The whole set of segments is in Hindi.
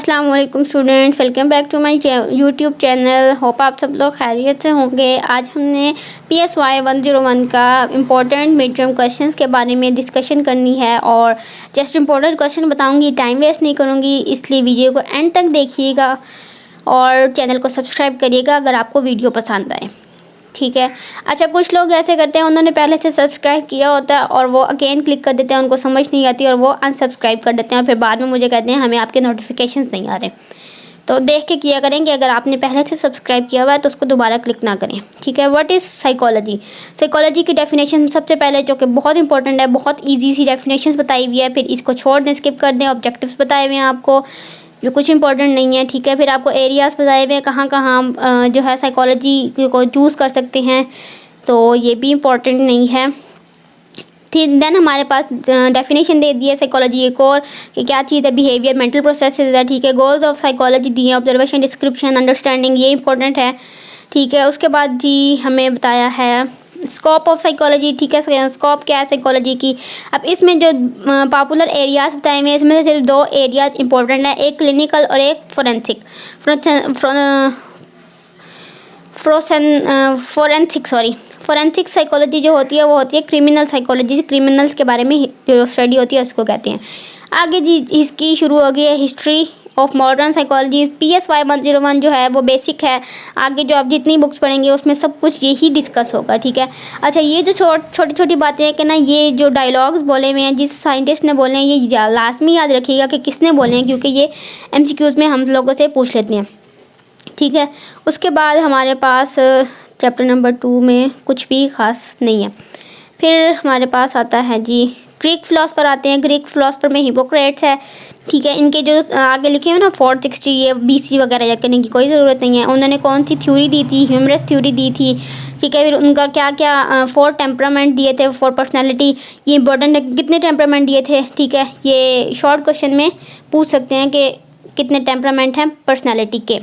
अस्सलाम वालेकुम students, welcome back to my YouTube channel. Hope आप सब लोग खैरियत से होंगे। आज हमने PSY 101 का इम्पोर्टेंट मिड टर्म क्वेश्चंस के बारे में डिस्कशन करनी है और जस्ट इम्पोर्टेंट क्वेश्चन बताऊंगी, टाइम वेस्ट नहीं करूंगी, इसलिए वीडियो को एंड तक देखिएगा और चैनल को सब्सक्राइब करिएगा अगर आपको वीडियो पसंद आए। ठीक है। अच्छा, कुछ लोग ऐसे करते हैं, उन्होंने पहले से सब्सक्राइब किया होता है और वो अगेन क्लिक कर देते हैं, उनको समझ नहीं आती और वो अनसब्सक्राइब कर देते हैं और फिर बाद में मुझे कहते हैं हमें आपके नोटिफिकेशंस नहीं आ रहे। तो देख के किया करें कि अगर आपने पहले से सब्सक्राइब किया हुआ है तो उसको दोबारा क्लिक ना करें। ठीक है। What is psychology? साइकोलॉजी की डेफिनेशन सबसे पहले, जो कि बहुत इंपॉर्टेंट है, बहुत ईजी सी डेफिनेशन बताई हुई है, फिर इसको छोड़ दें, स्किप कर दें। ऑब्जेक्टिव्स बताए हुए हैं आपको जो कुछ इंपॉर्टेंट नहीं है। ठीक है। फिर आपको एरियाज़ बताए हुए हैं कहाँ कहाँ जो है साइकोलॉजी को चूज़ कर सकते हैं, तो ये भी इम्पॉर्टेंट नहीं है। ठीक। देन हमारे पास डेफिनेशन दे दी है साइकोलॉजी एक और कि क्या चीज़ है, बिहेवियर, मेंटल प्रोसेसेस है। ठीक है। गोल्स ऑफ साइकोलॉजी दिए, ऑब्जर्वेशन, डिस्क्रिप्शन, अंडरस्टैंडिंग, ये इंपॉर्टेंट है। ठीक है। उसके बाद जी हमें बताया है स्कोप ऑफ साइकोलॉजी। ठीक है। स्कोप क्या है साइकोलॉजी की? अब इसमें जो पॉपुलर एरियाज बताए हुए हैं, इसमें से सिर्फ दो एरियाज इंपॉर्टेंट है, एक क्लिनिकल और एक फोरेंसिक। फोरेंसिक साइकोलॉजी जो होती है वो होती है क्रिमिनल साइकोलॉजी, क्रिमिनल्स के बारे में जो स्टडी होती है उसको कहते हैं। आगे जी इसकी शुरू हो गई है history of modern psychology. PSY 101 जो है वो बेसिक है। आगे जो आप जितनी बुक्स पढ़ेंगे उसमें सब कुछ यही डिस्कस होगा। ठीक है। अच्छा, ये जो छोटी छोटी बातें हैं कि ना, ये जो डायलॉग्स बोले हुए हैं जिस साइंटिस्ट ने बोले हैं, ये लाजमी याद रखिएगा कि किसने बोले हैं, क्योंकि ये MCQs में हम लोगों से पूछ लेते हैं। ठीक है। उसके बाद हमारे पास चैप्टर नंबर 2 में कुछ भी ख़ास नहीं है। फिर हमारे पास आता है जी ग्रीक फ़िलासफ़र आते हैं। ग्रीक फ़िलासफ़र में हिपोक्रेट्स है। ठीक है। इनके जो आगे लिखे हुए ना 460 ये BC वगैरह या करने की कोई ज़रूरत नहीं है। उन्होंने कौन सी थ्योरी दी थी? ह्यूमरस थ्योरी दी थी। ठीक है। फिर उनका क्या क्या 4 टेम्परामेंट दिए थे, 4 पर्सनैलिटी, ये इंपॉर्टेंट है, कितने टेम्परामेंट दिए थे। ठीक है। ये शॉर्ट क्वेश्चन में पूछ सकते हैं कि कितने टेम्परामेंट हैं पर्सनैलिटी के।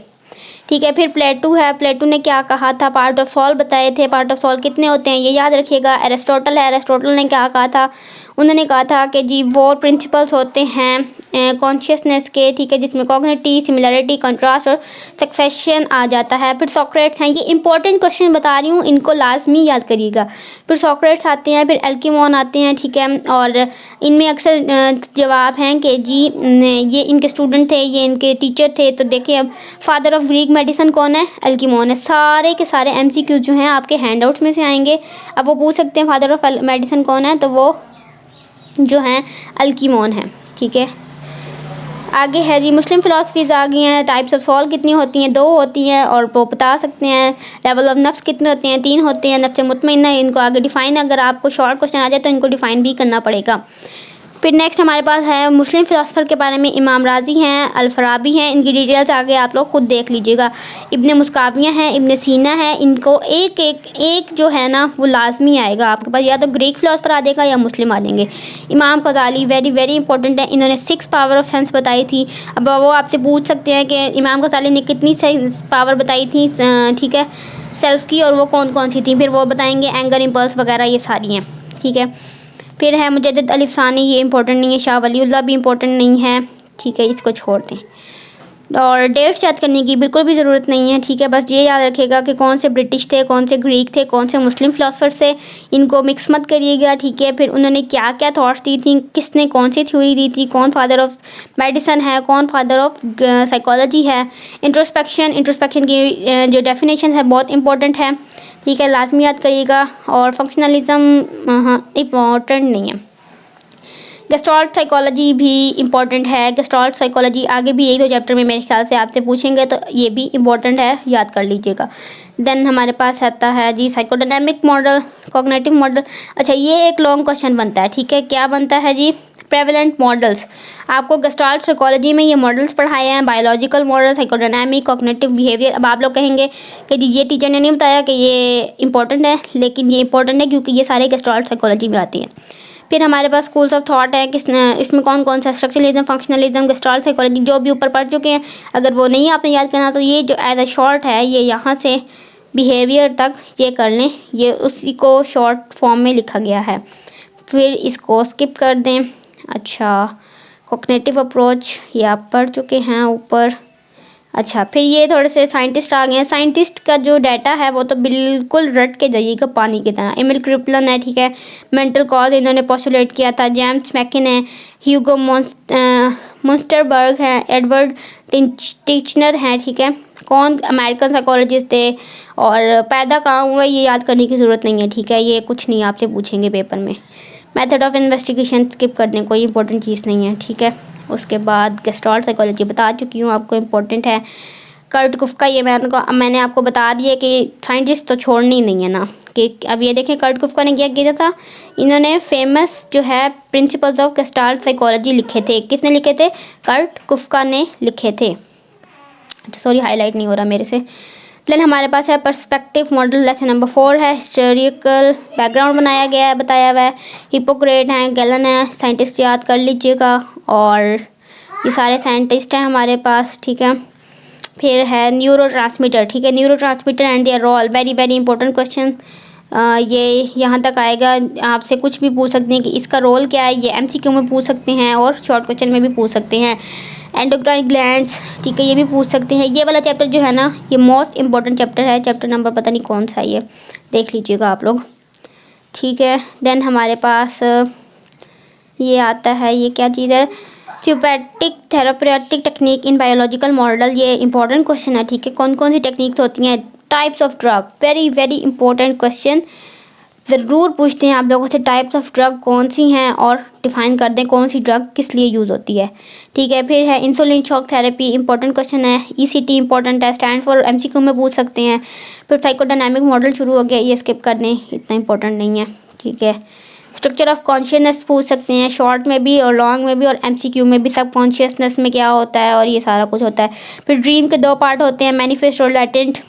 ठीक है। फिर प्लेटो है। प्लेटो ने क्या कहा था? पार्ट ऑफ सोल बताए थे। पार्ट ऑफ सोल कितने होते हैं ये याद रखिएगा। एरिस्टोटल है। एरिस्टोटल ने क्या कहा था? उन्होंने कहा था कि जी वो प्रिंसिपल्स होते हैं कॉन्शियसनेस के। ठीक है। जिसमें कॉग्निटिव, सिमिलरिटी, कंट्रास्ट और सक्सेशन आ जाता है। फिर सॉक्रेट्स हैं। ये इंपॉर्टेंट क्वेश्चन बता रही हूँ, इनको लाजमी याद करिएगा। फिर सॉक्रेट्स आते हैं, फिर एल्कीमोन आते हैं। ठीक है। और इनमें अक्सर जवाब हैं कि जी ये इनके स्टूडेंट थे, ये इनके टीचर थे। तो देखिए, अब फादर ऑफ ग्रीक मेडिसिन कौन है? एल्कीमोन है। सारे के सारे MCQ जो हैं आपके हैंडआउट्स में से आएंगे। अब वो पूछ सकते हैं फादर ऑफ मेडिसिन कौन है, तो वो जो है एल्कीमोन है। ठीक है। आगे है जी मुस्लिम फ़िलासफ़ीज़ आ गई हैं। टाइप्स ऑफ सोल कितनी होती हैं? 2 होती हैं और वो बता सकते हैं। लेवल ऑफ नफ्स कितने होते हैं? 3 होते हैं। नफ्स मुतमइन्ना, इनको आगे डिफ़ाइन, अगर आपको शॉर्ट क्वेश्चन आ जाए तो इनको डिफ़ाइन भी करना पड़ेगा। फिर नेक्स्ट हमारे पास है मुस्लिम फ़िलासफ़र के बारे में। इमाम राज़ी हैं, अल-फ़राबी हैं, इनकी डिटेल्स आगे आप लोग खुद देख लीजिएगा। इब्न मुस्काविया हैं, इब्न सीना है। इनको एक जो है ना वो लाजमी आएगा आपके पास, या तो ग्रीक फ़िलासफ़र आ जाएगा या मुस्लिम आ जाएंगे। इमाम गज़ाली वेरी वेरी इंपॉर्टेंट है। इन्होंने 6 पावर ऑफ सेंस बताई थी। अब वो आपसे पूछ सकते हैं कि इमाम गज़ाली ने कितनी पावर बताई थी, ठीक है, सेल्फ़ की, और वो कौन कौन सी थी, फिर वो बताएंगे। एंगर, इम्पल्स वगैरह ये सारी हैं। ठीक है। फिर है मुजद्दिद अलिफ सानी, ये इंपॉर्टेंट नहीं है। शाह वलीउल्लाह भी इंपॉर्टेंट नहीं है। ठीक है, इसको छोड़ दें। और डेट्स याद करने की बिल्कुल भी ज़रूरत नहीं है। ठीक है। बस ये याद रखिएगा कि कौन से ब्रिटिश थे, कौन से ग्रीक थे, कौन से मुस्लिम फ़िलासफ़र थे, इनको मिक्स मत करिएगा। ठीक है। फिर उन्होंने क्या क्या थॉट्स दी थी, किसने कौन सी थ्योरी दी थी, कौन फादर ऑफ मेडिसिन है, कौन फादर ऑफ साइकोलॉजी है। इंट्रोस्पेक्शन की जो डेफिनेशन है बहुत इंपॉर्टेंट है। ठीक है, लाजमी याद करिएगा। और फंक्शनलिज्म इम्पॉर्टेंट नहीं है। गेस्टाल्ट साइकोलॉजी भी इम्पॉर्टेंट है। गेस्टाल्ट साइकोलॉजी आगे भी 1-2 चैप्टर में मेरे ख्याल से आपसे पूछेंगे, तो ये भी इम्पॉर्टेंट है, याद कर लीजिएगा। देन हमारे पास आता है जी साइकोडायनेमिक मॉडल, कॉग्निटिव मॉडल। अच्छा, ये एक लॉन्ग क्वेश्चन बनता है। ठीक है। क्या बनता है जी? Prevalent models. आपको गेस्टाल्ट साइकोलॉजी में ये मॉडल्स पढ़ाए हैं, biological model, psychodynamic, cognitive, behaviour. अब आप लोग कहेंगे कि जी ये टीचर ने नहीं बताया कि ये इंपॉर्टेंट है, लेकिन ये इंपॉर्टेंट है क्योंकि ये सारे गेस्टाल्ट साइकोलॉजी में आती हैं। फिर हमारे पास स्कूल्स ऑफ थॉट है, इसमें कौन कौन सा? स्ट्रक्चरलिज्म, फंक्शनलिज्म, गेस्टाल्ट साइकोलॉजी, जो भी ऊपर पढ़ चुके हैं। अगर वो नहीं आपने याद करना तो ये जो एज अ शॉर्ट है, ये यहाँ से बिहेवियर तक ये कर लें, ये उसी को शॉर्ट फॉर्म में लिखा गया है। फिर इसको स्किप कर दें। अच्छा, कॉग्निटिव अप्रोच ये आप पढ़ चुके हैं ऊपर। अच्छा, फिर ये थोड़े से साइंटिस्ट आ गए हैं। साइंटिस्ट का जो डाटा है वो तो बिल्कुल रट के जाइएगा पानी की तरह। एमिल क्रिप्लन है, ठीक है, मेंटल कॉज इन्होंने पोस्टुलेट किया था। जेम्स मैकिन है, ह्यूगो मुंस्टरबर्ग है, एडवर्ड टिचनर हैं, ठीक है। कौन अमेरिकन साइकोलॉजिस्ट थे और पैदा कहाँ हुआ ये याद करने की ज़रूरत नहीं है, ठीक है। ये कुछ नहीं आपसे पूछेंगे पेपर में। मेथड ऑफ इन्वेस्टिगेशन स्किप कर दें, कोई इंपॉर्टेंट चीज़ नहीं है, ठीक है। उसके बाद गेस्टाल्ट साइकोलॉजी बता चुकी हूँ आपको, इम्पोर्टेंट है। कर्ट कुफ्का ये मैंने आपको बता दिया कि साइंटिस्ट तो छोड़नी नहीं है ना। कि अब ये देखें कर्ट कुफ्का ने क्या किया था, इन्होंने फेमस जो है प्रिंसिपल्स ऑफ गेस्टाल्ट साइकोलॉजी लिखे थे। किसने लिखे थे? कर्ट कुफ्का ने लिखे थे। अच्छा सॉरी, हाईलाइट नहीं हो रहा मेरे से। देन हमारे पास है पर्सपेक्टिव मॉडल, लेसन नंबर 4 है। हिस्टोरिकल बैकग्राउंड बनाया गया है, बताया हुआ है। हिपोक्रेट हैं, गैलन है, साइंटिस्ट याद कर लीजिएगा। और ये सारे साइंटिस्ट हैं हमारे पास, ठीक है। फिर है न्यूरो ट्रांसमीटर, ठीक है। Neuro transmitter and their role, very very important question. ये यहाँ तक आएगा, आपसे कुछ भी पूछ सकते हैं कि इसका रोल क्या है। ये एमसीक्यू में पूछ सकते हैं और शॉर्ट क्वेश्चन में भी पूछ सकते हैं। एंडोक्राइन ग्लैंड्स, ठीक है, ये भी पूछ सकते हैं। ये वाला चैप्टर जो है ना, ये मोस्ट इंपॉर्टेंट चैप्टर है। चैप्टर नंबर पता नहीं कौन सा है, ये देख लीजिएगा आप लोग, ठीक है। देन हमारे पास ये आता है, ये क्या चीज़ है, theoretic therapeutic technique in biological model. ये इंपॉर्टेंट क्वेश्चन है, ठीक है। कौन कौन सी टेक्निक्स होती हैं। Types of drug, very very important question, ज़रूर पूछते हैं आप लोगों से। टाइप्स ऑफ ड्रग कौन सी हैं और डिफाइन कर दें कौन सी ड्रग किस लिए यूज़ होती है, ठीक है। फिर है insulin shock therapy, important question है। ईसीटी इंपॉर्टेंट है, स्टैंड फॉर एमसीक्यू में पूछ सकते हैं। फिर साइकोडायनामिक मॉडल शुरू हो गया, ये स्किप कर दें, इतना इंपॉर्टेंट नहीं है, ठीक है। स्ट्रक्चर ऑफ कॉन्शियसनेस पूछ सकते हैं, शॉर्ट में भी और लॉन्ग में भी और एमसीक्यू में भी। सब कॉन्शियसनेस में क्या होता है और ये सारा कुछ होता है। फिर ड्रीम के 2 पार्ट होते हैं, मैनिफेस्ट और लैटेंट।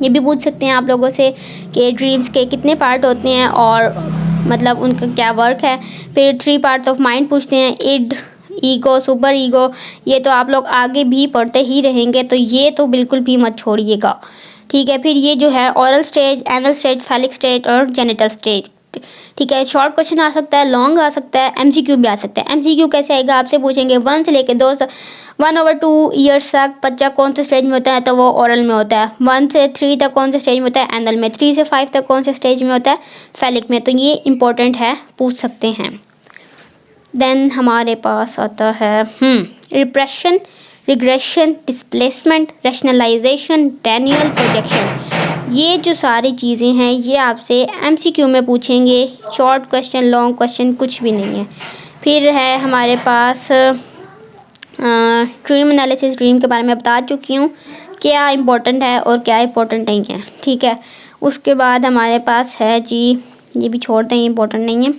ये भी पूछ सकते हैं आप लोगों से कि ड्रीम्स के कितने पार्ट होते हैं और मतलब उनका क्या वर्क है। फिर 3 पार्ट्स ऑफ माइंड पूछते हैं, इड, ईगो, सुपर ईगो। ये तो आप लोग आगे भी पढ़ते ही रहेंगे, तो ये तो बिल्कुल भी मत छोड़िएगा, ठीक है। फिर ये जो है oral stage, anal stage, phallic stage और जेनिटल स्टेज, ठीक है। शॉर्ट क्वेश्चन आ सकता है, लॉन्ग आ सकता है, एमसीक्यू भी आ सकता है। एमसीक्यू कैसे आएगा, आपसे पूछेंगे 1 से लेकर 1/2 ईयर्स तक बच्चा कौन से स्टेज में होता है, तो वो ओरल में होता है। 1 से 3 तक कौन से स्टेज में होता है, एनल में। 3 से 5 तक कौन से स्टेज में होता है, फैलिक में। तो ये इंपॉर्टेंट है, पूछ सकते हैं। देन हमारे पास आता है repression, regression, displacement, rationalization, denial projection. ये जो सारी चीज़ें हैं ये आपसे एमसीक्यू में पूछेंगे। शॉर्ट क्वेश्चन, लॉन्ग क्वेश्चन कुछ भी नहीं है। फिर है हमारे पास ड्रीम एनालिसिस, ड्रीम के बारे में बता चुकी हूँ क्या इंपॉर्टेंट है और क्या इंपॉर्टेंट नहीं है, ठीक है। उसके बाद हमारे पास है जी, ये भी छोड़ दें, इंपॉर्टेंट नहीं है।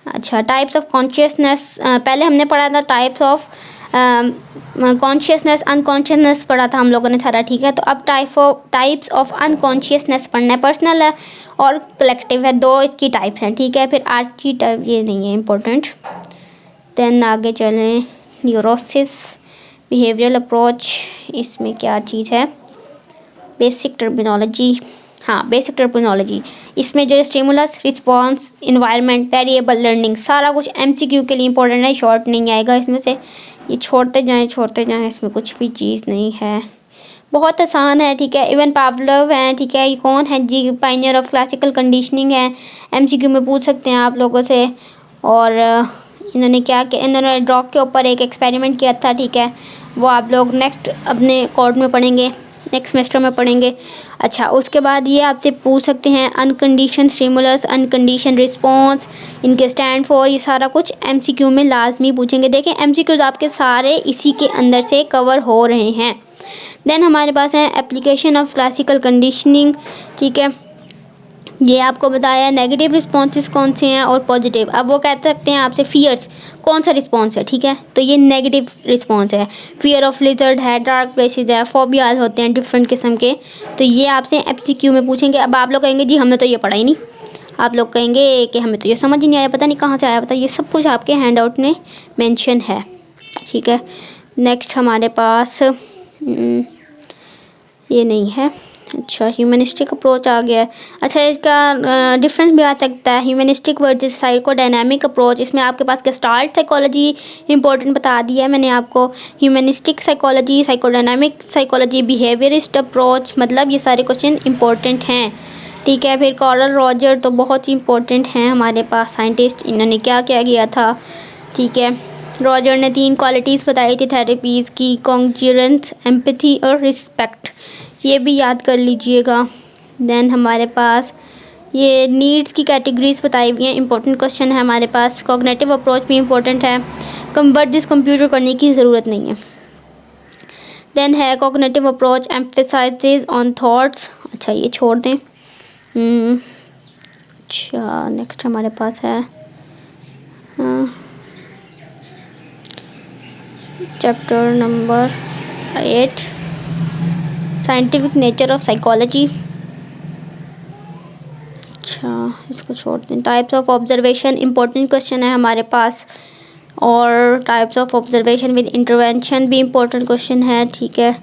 अच्छा, टाइप्स ऑफ कॉन्शियसनेस, पहले हमने पढ़ा था टाइप्स ऑफ कॉन्शियसनेस, अनकॉन्शियसनेस पढ़ा था हम लोगों ने सारा, ठीक है। तो अब टाइप्स ऑफ अनकॉन्शियसनेस पढ़ना है। पर्सनल है और कलेक्टिव है, 2 इसकी टाइप्स हैं, ठीक है। फिर आर्ची टाइप ये नहीं है इम्पोर्टेंट। देन आगे चलें, न्यूरोसिस, बिहेवियरल अप्रोच, इसमें क्या चीज़ है, बेसिक टर्मिनोलॉजी, हाँ बेसिक टर्मिनोलॉजी। इसमें जो stimulus, response, environment, variable learning, सारा कुछ एमसीक्यू के लिए इंपॉर्टेंट है। शॉर्ट नहीं आएगा इसमें से, ये छोड़ते जाएं, इसमें कुछ भी चीज़ नहीं है, बहुत आसान है, ठीक है। इवन पावलोव हैं, ठीक है। ये कौन है जी, पायनियर ऑफ क्लासिकल कंडीशनिंग है, एमसीक्यू में पूछ सकते हैं आप लोगों से। और इन्होंने क्या किया, इन्होंने डॉग के ऊपर एक एक्सपेरिमेंट किया था, ठीक है। वो आप लोग नेक्स्ट अपने कोर्स में पढ़ेंगे, नेक्स्ट सेमेस्टर में पढ़ेंगे। अच्छा, उसके बाद ये आपसे पूछ सकते हैं अनकंडीशन स्टिमुलस, अनकंडीशन रिस्पॉन्स, इनके स्टैंड फॉर, ये सारा कुछ एमसीक्यू में लाजमी पूछेंगे। देखें एमसीक्यूज आपके सारे इसी के अंदर से कवर हो रहे हैं। देन हमारे पास है एप्लीकेशन ऑफ क्लासिकल कंडीशनिंग, ठीक है। ये आपको बताया नेगेटिव रिस्पॉन्सेस कौन से हैं और पॉजिटिव। अब वो कह सकते हैं आपसे फियर्स कौन सा रिस्पॉन्स है, ठीक है। तो ये नेगेटिव रिस्पॉन्स है। फियर ऑफ लिजर्ड है, डार्क प्लेसेस है, फोबियाज होते हैं डिफरेंट किस्म के। तो ये आपसे एमसीक्यू में पूछेंगे। अब आप लोग कहेंगे जी हमने तो ये पढ़ा ही नहीं, आप लोग कहेंगे कि हमें तो ये समझ ही नहीं आया, पता नहीं कहाँ से आया, पता। ये सब कुछ आपके हैंड आउट में मेंशन है, ठीक है। नेक्स्ट हमारे पास ये नहीं है। अच्छा, ह्यूमनिस्टिक अप्रोच आ गया है। अच्छा, इसका डिफरेंस भी आ सकता है, ह्यूमनिस्टिक वर्सेस साइकोडायनामिक अप्रोच। इसमें आपके पास गेस्टाल्ट साइकोलॉजी इंपॉर्टेंट बता दिया है मैंने आपको। Humanistic psychology, psychodynamic psychology, behaviourist approach, मतलब ये सारे क्वेश्चन इंपॉर्टेंट हैं। ठीक है, फिर कॉरल रॉजर तो बहुत ही इंपॉर्टेंट हैं हमारे पास साइंटिस्ट। इन्होंने क्या क्या किया था। ठीक है, रॉजर ने 3 क्वालिटीज़ बताई थी थेरेपीज़ की, कॉन्ग्रुएंस, एम्पैथी और रिस्पेक्ट। ये भी याद कर लीजिएगा। देन हमारे पास ये नीड्स की कैटेगरीज बताई हुई हैं, इंपॉर्टेंट क्वेश्चन है हमारे पास। कॉग्निटिव अप्रोच भी इंपॉर्टेंट है, वर्जिस कंप्यूटर करने की ज़रूरत नहीं है। देन है cognitive approach emphasises on thoughts. अच्छा, ये छोड़ दें। अच्छा, नेक्स्ट हमारे पास है chapter number 8, scientific nature of psychology. अच्छा, इसको छोड़ दें। Types of observation, important question है हमारे पास। और types of observation with intervention भी इंपॉर्टेंट क्वेश्चन है। ठीक है,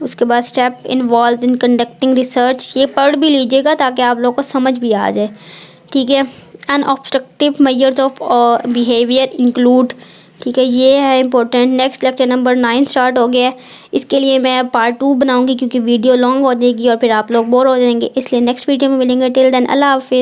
उसके बाद step involve in conducting research, ये पढ़ भी लीजिएगा ताकि आप लोगों को समझ भी आ जाए। ठीक है, अनऑब्स्ट्रक्टिव मेजर्स ऑफ बिहेवियर इंक्लूड। ठीक है, ये है important. Next lecture number 9 start हो गया है। इसके लिए मैं पार्ट 2 बनाऊंगी क्योंकि वीडियो लॉन्ग हो जाएगी और फिर आप लोग बोर हो जाएंगे, इसलिए नेक्स्ट वीडियो में मिलेंगे। टिल देन अल्लाह हाफिज़।